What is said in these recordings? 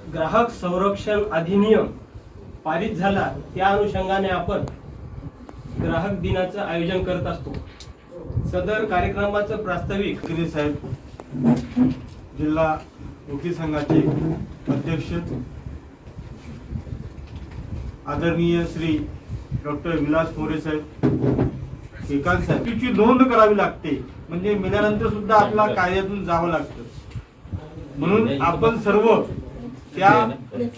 ग्राहक संरक्षण अधिनियम पारित झाला, त्या अनुषंगाने आपण ग्राहक दिनाचं आयोजन करत असतो। सदर कार्यक्रमाचं प्रास्ताविक साहेब, जिल्हा वकील संघाचे अध्यक्ष आदरणीय श्री डॉक्टर विलास मोरे साहेब, एकांत साहेब, तिची नोंद करावी लागते, म्हणजे मेल्यानंतर सुद्धा आपला कायद्यातून जावं लागतं। म्हणून आपण सर्व त्या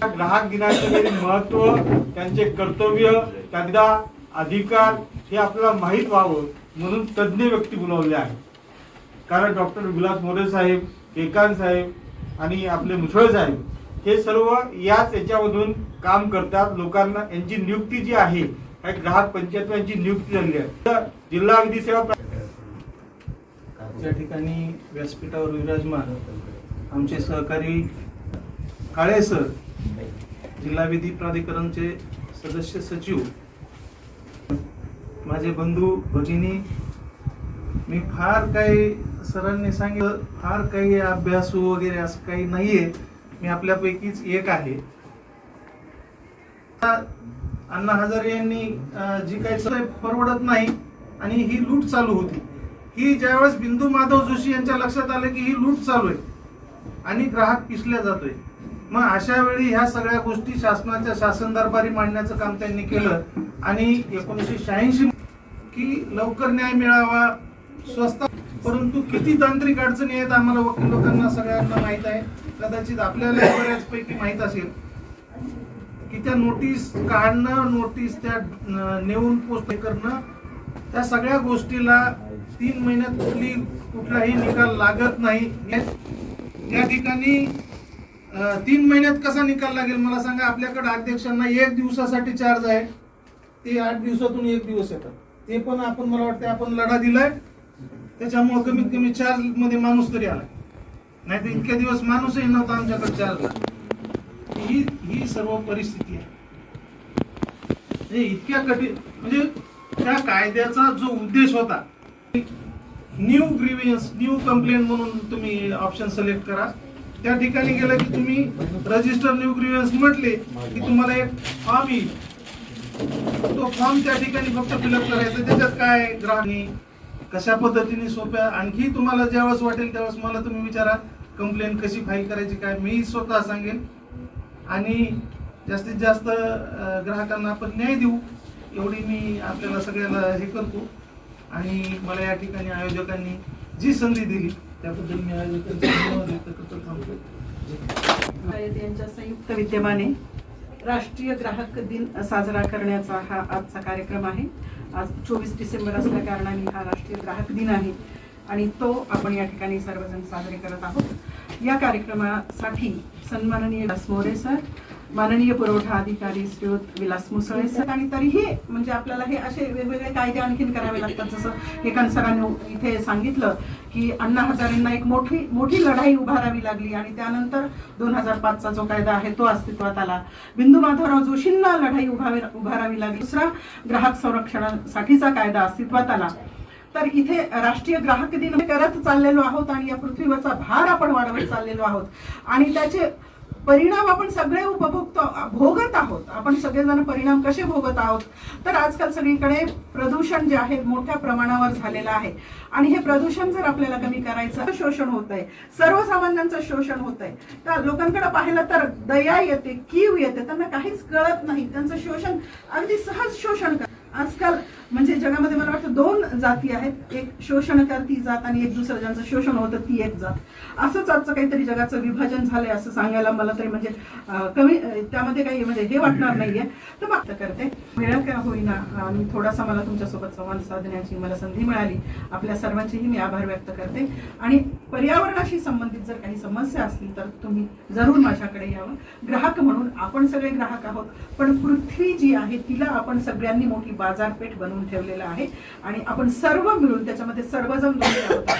ग्राहक दिनाचे महत्व, त्यांचे कर्तव्य, कायदा, अधिकार हे आपल्याला माहीत व्हावं म्हणून तज्ञ व्यक्ती बोलावले आहे। कारण डॉक्टर विलास मोरे साहेब, एकांत साहेब आणि आपले मुसळे साहेब हे सर्व याच्यामधून काम करतात। लोकांना यांची नियुक्ती जी आहे, ग्राहक पंचायत नियुक्ती झाली आहे। जिल्हा विधी सेवा त्या ठिकाणी व्यासपीठावर विराजमान आमचे सहकारी काळे सर, जिल्हा विधी प्राधिकरणचे सदस्य सचिव, माझे बंधू भगिनी, मी फार काही सरांनी सांगितलं, फार काही अभ्यासू वगैरे असं काही नाहीये, मी आपल्यापैकीच एक आहे। अण्णा हजारे यांनी जी काही परवडत नाही आणि ही लूट चालू होती, ही ज्यावेळेस बिंदू माधव जोशी यांच्या लक्षात आलं की ही लूट चालू आहे आणि ग्राहक पिसल्या जातोय, मग अशा वेळी ह्या सगळ्या गोष्टी शासनाच्या शासन दरबारी मांडण्याचं काम त्यांनी केलं आणि 1986 की लवकर न्याय मिळावा, स्वस्त, परंतु किती तांत्रिक अडचणी आहेत आम्हाला वकील लोकांना सगळ्यांना माहित आहे, कदाचित आपल्याला बऱ्याचपैकी माहित असेल की त्या नोटीस काढणं, नोटीस त्या नेऊन पोस्ट करणं, त्या सगळ्या गोष्टीला 3 महिन्यात कुठलाही निकाल लागत नाही। या ठिकाणी 3 महिन्यात कसा निकाल लागेल मला सांगा? आपल्याकडे अध्यक्षांना 1 दिवसासाठी चार्ज आहे, ते 8 दिवसातून 1 दिवस येतात, ते पण आपण मला वाटतं आपण लढा दिलाय, त्याच्यामुळे कमीत कमी चार्ज मध्ये माणूस तरी आलाय, नाही तर इतक्या दिवस माणूसही नव्हता आमच्याकडे चार्जला। ही सर्व परिस्थिती आहे, इतक्या कठीण, म्हणजे त्या कायद्याचा जो उद्देश होता, न्यू ग्रीव्हन्स, न्यू कंप्लेंट म्हणून तुम्ही ऑप्शन सिलेक्ट करा, त्या ठिकाणी गेलं की तुम्ही रजिस्टर न्यू ग्रीव्हन्स म्हटले की तुम्हाला एक फॉर्म येईल, तो फॉर्म त्या ठिकाणी फक्त फिलअप करायचा। त्याच्यात काय ग्राहकांनी कशा पद्धतीने सोप्या, आणखी तुम्हाला ज्यावेळेस वाटेल त्यावेळेस मला तुम्ही विचारा कंप्लेंट कशी फाईल करायची, काय मी स्वतः सांगेन आणि जास्तीत जास्त ग्राहकांना आपण न्याय देऊ एवढी मी आपल्याला सगळ्याला हे करतो। आणि मला या ठिकाणी आयोजकांनी जी संधी दिली त्याबद्दल मी आयोजकांचे धन्यवाद व्यक्त करतो, थांबतो। यांच्या संयुक्त विद्यमाने राष्ट्रीय ग्राहक दिन साजरा करण्याचा हा आजचा कार्यक्रम आहे। आज 24 डिसेंबर असल्या कारणाने हा राष्ट्रीय ग्राहक दिन आहे आणि तो आपण या ठिकाणी सर्वजण साजरे करत आहोत। या कार्यक्रमासाठी सन्माननीय विलास मोरे सर, माननीय पुरवठा अधिकारी श्रीयुत विलास मुसळे सर, आणि तरीही म्हणजे आपल्याला हे असे वेगवेगळे कायदे आणखीन करावे लागतात, जसं एकांत सरांनी इथे सांगितलं की अण्णा हजारेंना एक मोठी लढाई उभारावी लागली आणि त्यानंतर 2005चा जो कायदा आहे तो अस्तित्वात आला, बिंदू माधवराव जोशींना लढाई उभारावी लागली, दुसरा ग्राहक संरक्षणासाठीचा कायदा अस्तित्वात आला। तर इथे राष्ट्रीय ग्राहक दिन करत चाललेलो आहोत आणि या पृथ्वीवरचा भार आपण वाढवत चाललेलो आहोत आणि त्याचे परिणाम आपण सगळे भोगत आहोत। आपण सगळेजण परिणाम कसे भोगत आहोत तर आजकाल सगळीकडे प्रदूषण जे आहे मोठ्या प्रमाणावर झालेलं आहे आणि हे प्रदूषण जर आपल्याला कमी करायचं, शोषण होत आहे, सर्वसामान्यांचं शोषण होत आहे, तर लोकांकडे पाहिलं तर दया येते, कीव येते, त्यांना काहीच कळत नाही, त्यांचं शोषण अगदी सहज शोषण आजकाल म्हणजे जगामध्ये मला वाटतं 2 जाती आहेत, एक शोषणकर्ती जात आणि एक दुसरं ज्यांचं शोषण होतं ती एक जात। असंच आजचं काहीतरी जगाचं विभाजन झालंय असं सांगायला मला तरी म्हणजे कमी त्यामध्ये काही म्हणजे हे वाटणार नाहीये। तर मग करते वेळ का होईना आणि थोडासा मला तुमच्यासोबत संवाद साधण्याची मला संधी मिळाली, आपल्या सर्वांचेही मी आभार व्यक्त करते आणि पर्यावरणाशी संबंधित जर काही समस्या असतील तर तुम्ही जरूर माझ्याकडे यावं। ग्राहक म्हणून आपण सगळे ग्राहक आहोत, पण पृथ्वी जी आहे तिला आपण सगळ्यांनी मोठी बाजारपेठ बनवून कार्यक्रम ठेवलेला आहे आणि आपण सर्व मिळून, त्याच्यामध्ये सर्वजण दोन्ही आहोत,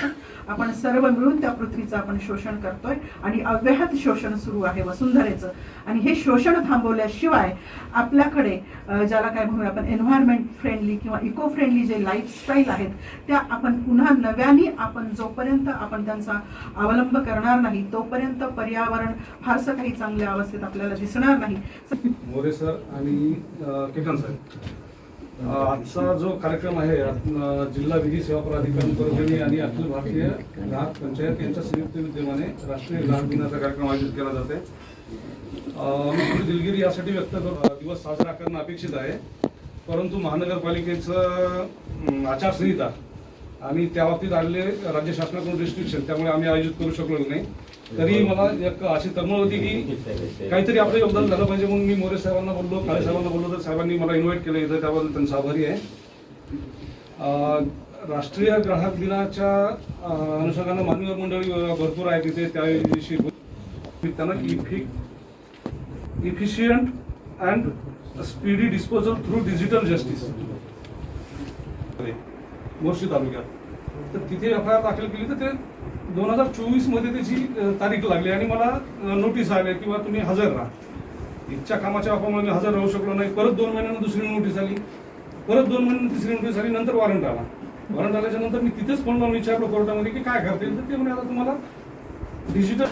आपण सर्व मिळून त्या पृथ्वीचं आपण शोषण करतोय आणि अव्याहत शोषण सुरू आहे वसुंधरेचं. आणि हे शोषण थांबवल्याशिवाय आपल्याकडे ज्याला काय म्हणूया आपण एन्व्हायरमेंट फ्रेंडली किंवा इको फ्रेंडली जे लाईफस्टाईल आहेत त्या आपण पुन्हा नव्याने आपण जोपर्यंत आपण त्यांचा अवलंब करणार नाही तोपर्यंत पर्यावरण फारसं काही चांगल्या अवस्थेत आपल्याला दिसणार नाही. मोरे सर आणि केकांत साहेब, आजचा जो कार्यक्रम आहे जिल्हा विधी सेवा प्राधिकरण परभणी आणि अखिल भारतीय ग्राहक पंचायत यांच्या संयुक्त विद्यमाने राष्ट्रीय ग्राहक दिनाचा कार्यक्रम आयोजित केला जाते. मी थोडी दिलगिरी यासाठी व्यक्त करतो, दिवस साजरा करणं अपेक्षित आहे, परंतु महानगरपालिकेचं आचारसंहिता आणि त्या बाबतीत आलेले राज्य शासनाकडून रिस्ट्रिक्शन, त्यामुळे आम्ही आयोजित करू शकलो नाही. तरी मला एक अशी तळमळ होती की काहीतरी आपलं योगदान झालं पाहिजे, म्हणून मी मोरे साहेबांना बोललो, काळे साहेबांना बोललो, तर साहेबांनी मला इन्व्हाइट केलं इथं, त्याबद्दल त्यांचा आभारी आहे. राष्ट्रीय ग्राहक दिनाच्या अनुषंगानं मान्यवर मंडळी भरपूर आहे तिथे, त्याविषयी त्यांना efficient and speedy disposal through digital justice Morshi तालुक्यात, तर तिथे FIR दाखल केली, तर ते 2024 मध्ये त्याची तारीख लागली आणि मला नोटीस आली किंवा तुम्ही हजर राहा. इच्छा कामाच्या अभावामुळे मी हजर राहू शकलो नाही. परत 2 महिन्यांनी दुसरी नोटीस आली, परत 2 महिन्यांनी तिसरी नोटीस आली, नंतर वॉरंट आला. वॉरंट आल्याच्या नंतर मी तिथेच फोन लावून विचारलो कोर्टामध्ये की काय करता येईल, तर ते म्हणे आता तुम्हाला डिजिटल